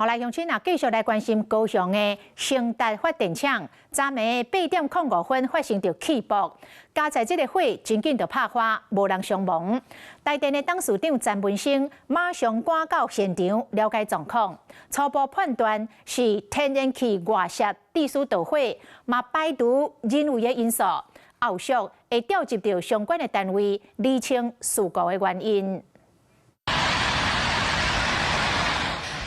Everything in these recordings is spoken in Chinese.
后来乡亲啊，继续来关心高雄的升达发电厂，昨暝8:05分发生着气爆，加在这个火真紧就拍花，无人伤亡。台电的董事长詹文生马上赶到现场了解状况，初步判断是天然气外泄地势导火，嘛排除人为的因素，后续会调集到相关的单位厘清事故的原因。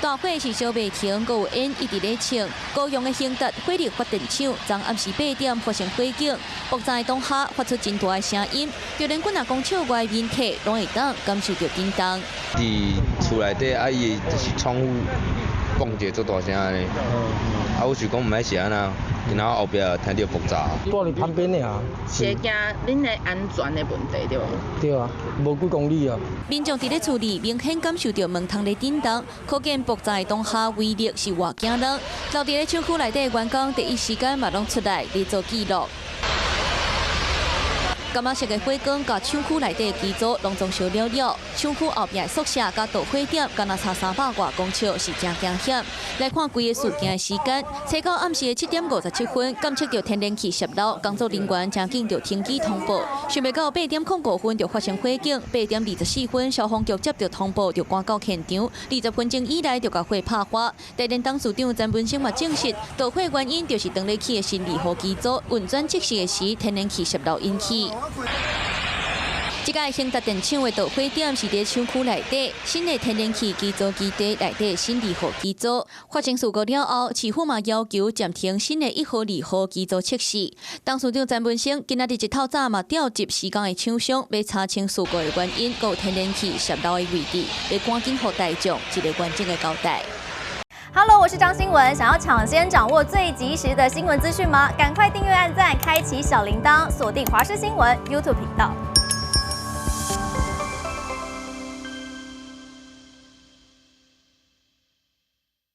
大火是烧袂停，阁有烟一直咧冲。高雄的兴达火力发电厂昨暗时8点发生火警，爆炸当下发出真大的声音，就连几公尺外面体拢会当感受到震动。伫厝内底啊，伊就是窗户嘣一个足大声的，啊，我想讲毋爱是安那，然后后壁听到爆炸。住伫旁边的啊。是惊恁的安全的问题对无？对啊，无几公里啊。民众伫咧厝里明显感受到门窗咧震动，可见爆炸的当下威力是偌惊人。留伫咧厂区内底的员工第一时间嘛拢出来嚟做记录。 柑仔色的火光，甲厂区内底的基座拢总烧了了。厂区后壁的宿舍甲导火点，敢若差300多公尺，是真惊险。来看规个事件的时间，查到暗时的7点57分，监测到天然气泄漏，工作人员真紧就停机通报。想袂到8点05分就发生火警，8点24分消防局接到通报就赶到现场，20分钟以内就甲火拍花。台电董事长詹文生嘛证实，导火原因就是动力气的新离合机组运转测试的时，天然气泄漏引起。 这个兴达电厂的导火点是伫厂区内底新的天然气机组基地内底新2号机组。发生事故了后，市府嘛要求暂停新的1号、2号机组测试。董事长詹文生今仔日一透早嘛调集施工的厂商，要查清事故的原因，有天然气泄漏的位置，要赶紧给大众一个完整的交代。 Hello， 我是张新文。想要抢先掌握最及时的新闻资讯吗？赶快订阅、按赞、开启小铃铛，锁定华视新闻 YouTube 频道。